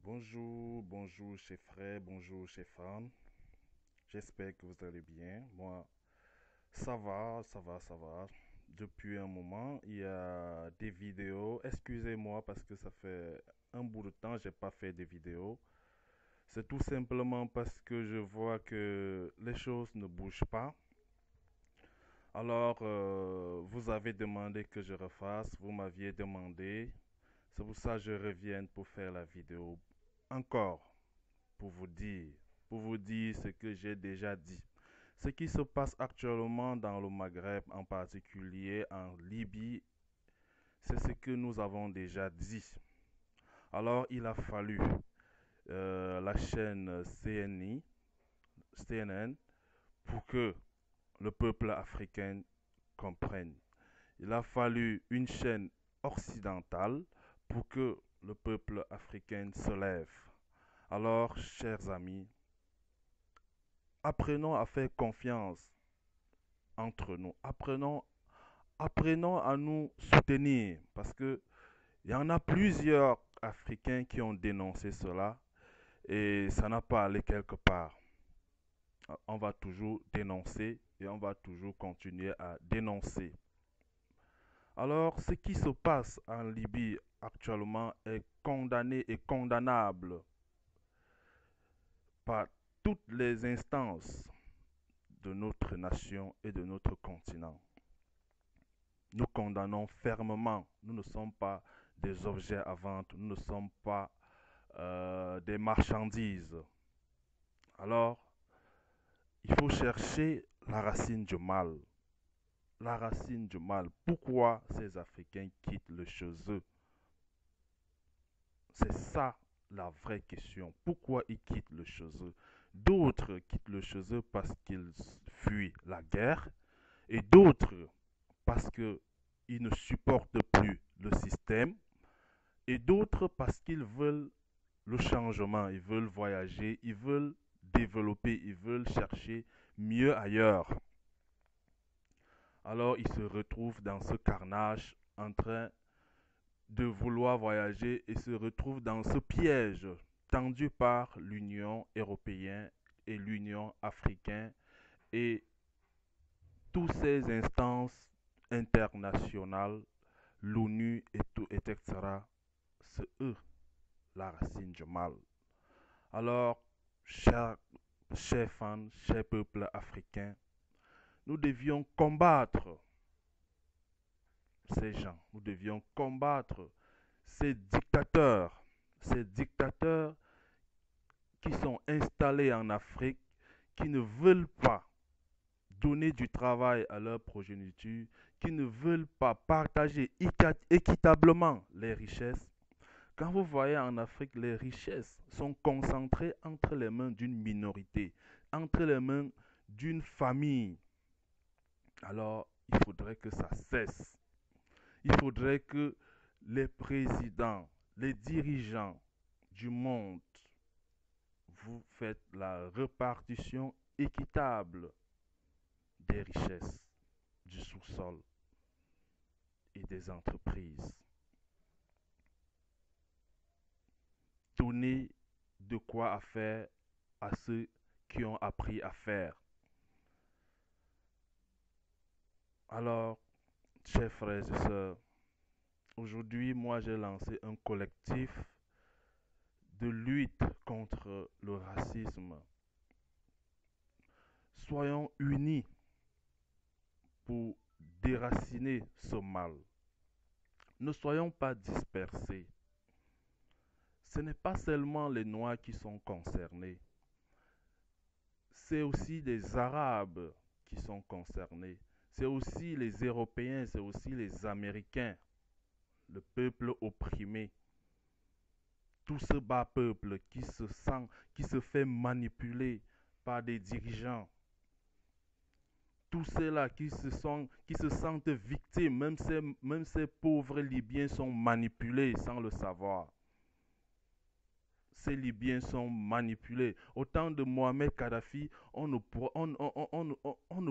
Bonjour, bonjour chers frères, bonjour chers femmes. J'espère que vous allez bien. Moi, ça va, ça va, ça va. Depuis un moment, il y a des vidéos. Excusez-moi parce que ça fait un bout de temps que j'ai pas fait de vidéos. C'est tout simplement parce que je vois que les choses ne bougent pas. Alors, vous avez demandé que je refasse, vous m'aviez demandé. C'est pour ça que je reviens pour faire la vidéo. Encore. pour vous dire, pour vous dire ce que j'ai déjà dit. Ce qui se passe actuellement dans le Maghreb, en particulier en Libye, c'est ce que nous avons déjà dit. Alors il a fallu la chaîne CNN pour que le peuple africain comprenne. Il a fallu une chaîne occidentale pour que le peuple africain se lève. Alors, chers amis, apprenons à faire confiance entre nous. Apprenons à nous soutenir parce que il y en a plusieurs Africains qui ont dénoncé cela et ça n'a pas allé quelque part. On va toujours dénoncer et on va toujours continuer à dénoncer. Alors, ce qui se passe en Libye actuellement est condamné et condamnable par toutes les instances de notre nation et de notre continent. Nous condamnons fermement. Nous ne sommes pas des objets à vendre, nous ne sommes pas des marchandises. Alors, il faut chercher la racine du mal. La racine du mal. Pourquoi ces Africains quittent le chez eux? C'est ça la vraie question. Pourquoi ils quittent le chez eux? D'autres quittent le chez eux parce qu'ils fuient la guerre et d'autres parce qu'ils ne supportent plus le système et d'autres parce qu'ils veulent le changement, ils veulent voyager, ils veulent développer, ils veulent chercher mieux ailleurs. Alors ils se retrouvent dans ce carnage en train de vouloir voyager et se retrouvent dans ce piège tendu par l'Union européenne et l'Union africaine et toutes ces instances internationales, l'ONU et tout, etc. C'est eux la racine du mal. Alors, chers fans, chers peuples africains, nous devions combattre ces gens. Nous devions combattre ces dictateurs qui sont installés en Afrique, qui ne veulent pas donner du travail à leur progéniture, qui ne veulent pas partager équitablement les richesses. Quand vous voyez en Afrique, les richesses sont concentrées entre les mains d'une minorité, entre les mains d'une famille. Alors, il faudrait que ça cesse. Il faudrait que les présidents, les dirigeants du monde, vous faites la répartition équitable des richesses du sous-sol et des entreprises. Donnez de quoi faire à ceux qui ont appris à faire. Alors, chers frères et sœurs, aujourd'hui, moi, j'ai lancé un collectif de lutte contre le racisme. Soyons unis pour déraciner ce mal. Ne soyons pas dispersés. Ce n'est pas seulement les Noirs qui sont concernés, c'est aussi les Arabes qui sont concernés, c'est aussi les Européens, c'est aussi les Américains, le peuple opprimé, tout ce bas peuple qui se fait manipuler par des dirigeants, tous ceux-là qui se sentent victimes, même ces pauvres Libyens sont manipulés sans le savoir. Ces Libyens sont manipulés. Au temps de Mohamed Kadhafi, on ne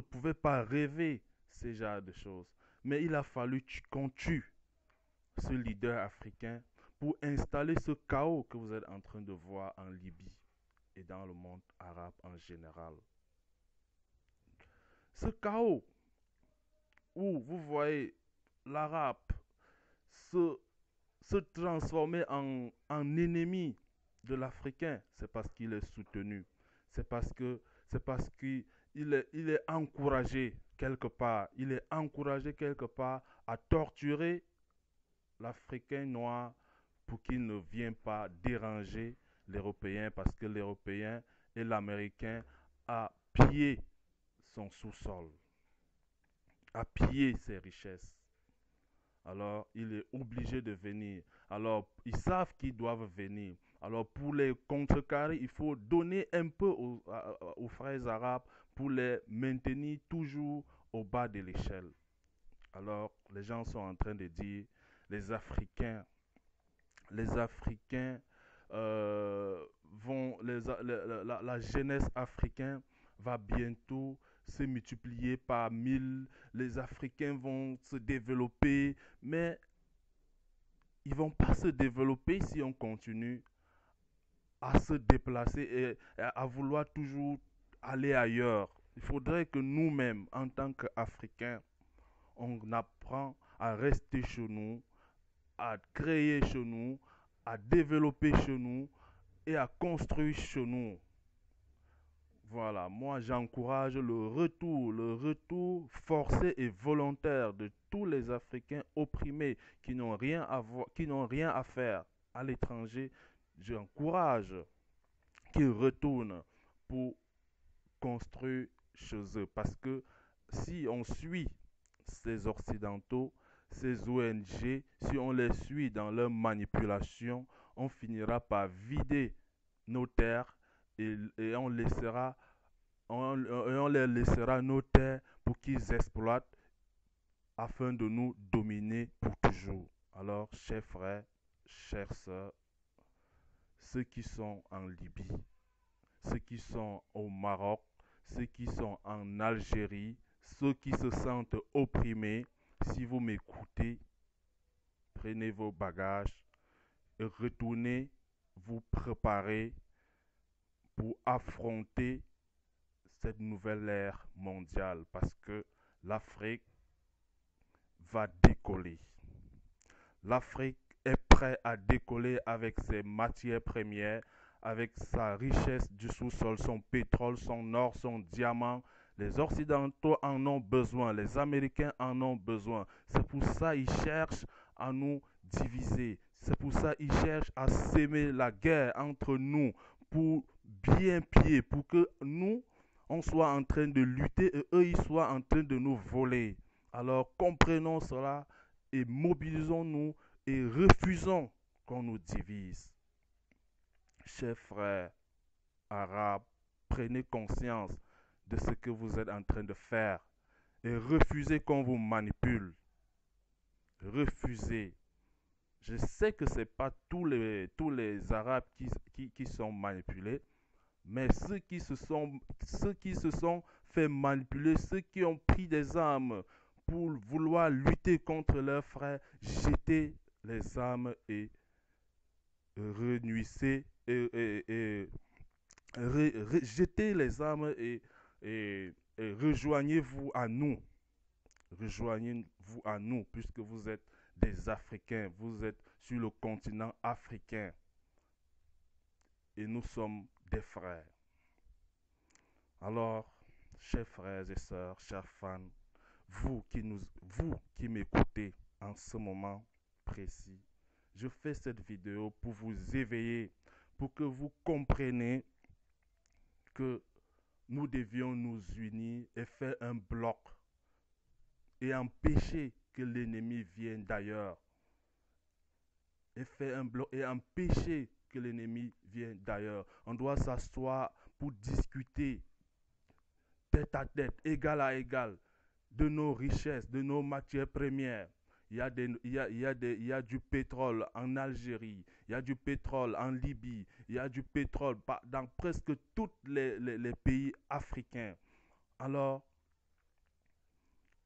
pouvait pas rêver ce genre de choses. Mais il a fallu qu'on tue ce leader africain pour installer ce chaos que vous êtes en train de voir en Libye et dans le monde arabe en général. Ce chaos où vous voyez l'arabe se, se transformer en ennemi de l'Africain, c'est parce qu'il est soutenu. C'est parce il est encouragé quelque part. Il est encouragé quelque part à torturer l'Africain noir pour qu'il ne vienne pas déranger l'Européen parce que l'Européen et l'Américain a pillé son sous-sol, a pillé ses richesses. Alors, il est obligé de venir. Alors, ils savent qu'ils doivent venir. Alors, pour les contrecarrer, il faut donner un peu aux frères arabes pour les maintenir toujours au bas de l'échelle. Alors, les gens sont en train de dire, les Africains, les Africains vont, la jeunesse africaine va bientôt se multiplier par 1000. Les Africains vont se développer, mais ils ne vont pas se développer si on continue à se déplacer et à vouloir toujours aller ailleurs. Il faudrait que nous-mêmes, en tant qu'Africains, on apprend à rester chez nous, à créer chez nous, à développer chez nous et à construire chez nous. Voilà, moi j'encourage le retour forcé et volontaire de tous les Africains opprimés qui n'ont rien à faire à l'étranger. J'encourage qu'ils retournent pour construire chez eux. Parce que si on suit ces Occidentaux, ces ONG, si on les suit dans leur manipulation, on finira par vider nos terres et on les laissera nos terres pour qu'ils exploitent afin de nous dominer pour toujours. Alors, chers frères, chères sœurs, ceux qui sont en Libye, ceux qui sont au Maroc, ceux qui sont en Algérie, ceux qui se sentent opprimés, si vous m'écoutez, prenez vos bagages et retournez vous préparer pour affronter cette nouvelle ère mondiale parce que l'Afrique va décoller. L'Afrique est prête à décoller avec ses matières premières, avec sa richesse du sous-sol, son pétrole, son or, son diamant. Les Occidentaux en ont besoin, les Américains en ont besoin. C'est pour ça qu'ils cherchent à nous diviser. C'est pour ça qu'ils cherchent à s'aimer la guerre entre nous pour bien piller, pour que nous, on soit en train de lutter et eux, ils soient en train de nous voler. Alors comprenons cela et mobilisons-nous et refusons qu'on nous divise. Chers frères arabes, prenez conscience de ce que vous êtes en train de faire et refusez qu'on vous manipule. Refusez. Je sais que ce n'est pas tous les Arabes qui sont manipulés, mais ceux qui se sont fait manipuler, ceux qui ont pris des armes pour vouloir lutter contre leurs frères, jetez les armes et renuissez jetez les armes et rejoignez-vous à nous. Rejoignez-vous à nous puisque vous êtes des Africains, vous êtes sur le continent africain et nous sommes des frères. Alors, chers frères et sœurs, chers fans, vous qui m'écoutez en ce moment précis, je fais cette vidéo pour vous éveiller, pour que vous compreniez que nous devions nous unir et faire un bloc et empêcher que l'ennemi vienne d'ailleurs. Et faire un bloc et empêcher que l'ennemi vienne d'ailleurs. On doit s'asseoir pour discuter tête à tête, égal à égal, de nos richesses, de nos matières premières. Il y a du pétrole en Algérie, il y a du pétrole en Libye, il y a du pétrole dans presque tous les pays africains. Alors,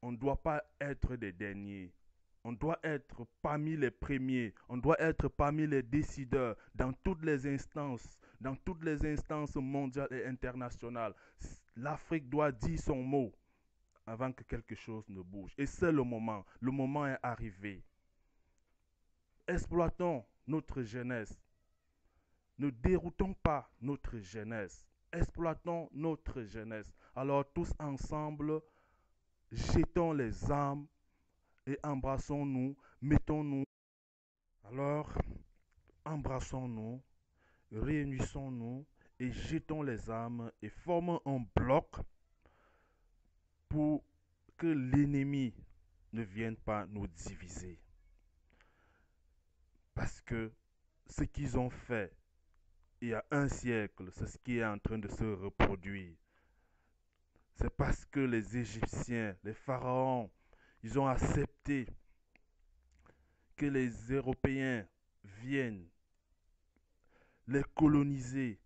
on ne doit pas être des derniers. On doit être parmi les premiers, on doit être parmi les décideurs dans toutes les instances mondiales et internationales. L'Afrique doit dire son mot avant que quelque chose ne bouge. Et c'est le moment est arrivé. Exploitons notre jeunesse, ne déroutons pas notre jeunesse, exploitons notre jeunesse. Alors tous ensemble, jetons les armes et embrassons-nous, mettons-nous. Alors, embrassons-nous, réunissons-nous et jetons les armes et formons un bloc pour que l'ennemi ne vienne pas nous diviser. Parce que ce qu'ils ont fait il y a un siècle, c'est ce qui est en train de se reproduire. C'est parce que les Égyptiens, les pharaons, ils ont accepté que les Européens viennent les coloniser,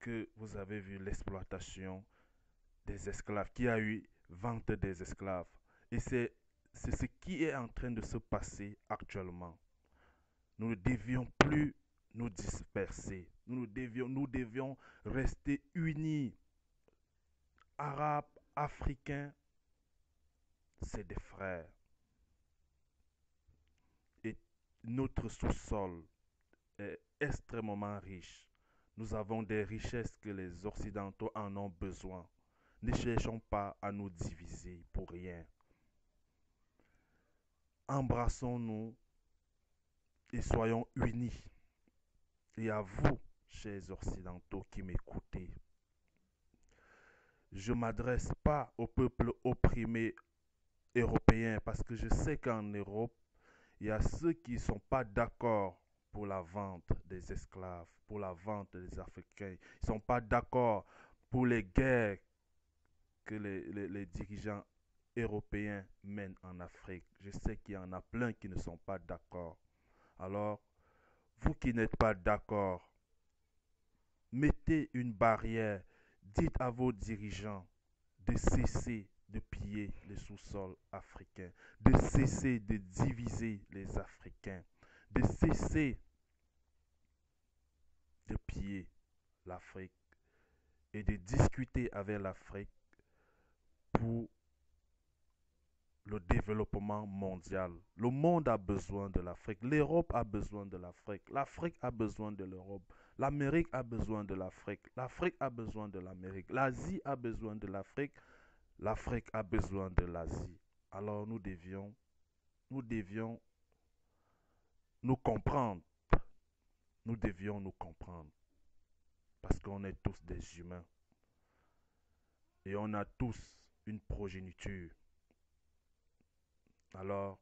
que vous avez vu l'exploitation des esclaves, qui a eu vente des esclaves. Et c'est ce qui est en train de se passer actuellement. Nous ne devions plus nous disperser. Nous devions rester unis. Arabes, Africains, c'est des frères. Et notre sous-sol est extrêmement riche. Nous avons des richesses que les Occidentaux en ont besoin. Ne cherchons pas à nous diviser pour rien. Embrassons-nous et soyons unis. Et à vous, chers Occidentaux qui m'écoutez, je ne m'adresse pas au peuple opprimé européen parce que je sais qu'en Europe, il y a ceux qui ne sont pas d'accord pour la vente des esclaves, pour la vente des Africains. Ils ne sont pas d'accord pour les guerres que les dirigeants européens mènent en Afrique. Je sais qu'il y en a plein qui ne sont pas d'accord. Alors, vous qui n'êtes pas d'accord, mettez une barrière. Dites à vos dirigeants de cesser de piller les sous-sols africains, de cesser de diviser les Africains, de cesser de piller l'Afrique et de discuter avec l'Afrique pour le développement mondial. Le monde a besoin de l'Afrique, l'Europe a besoin de l'Afrique, l'Afrique a besoin de l'Europe, l'Amérique a besoin de l'Afrique, l'Afrique a besoin de l'Amérique, l'Asie a besoin de l'Afrique, l'Afrique a besoin de l'Asie. Alors nous devions nous comprendre. Nous devions nous comprendre. Parce qu'on est tous des humains. Et on a tous une progéniture. Alors,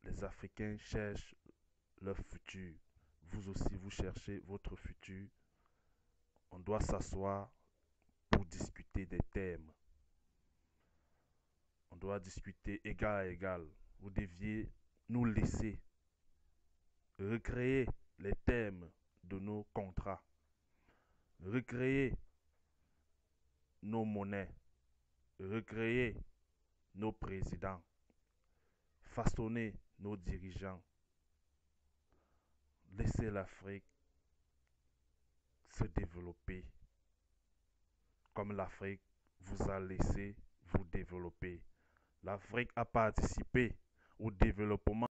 les Africains cherchent leur futur. Vous aussi, vous cherchez votre futur. On doit s'asseoir pour discuter des thèmes. On doit discuter égal à égal. Vous deviez nous laisser recréer les thèmes de nos contrats, recréer nos monnaies, recréer nos présidents, façonner nos dirigeants, laisser l'Afrique se développer comme l'Afrique vous a laissé vous développer. L'Afrique a participé au développement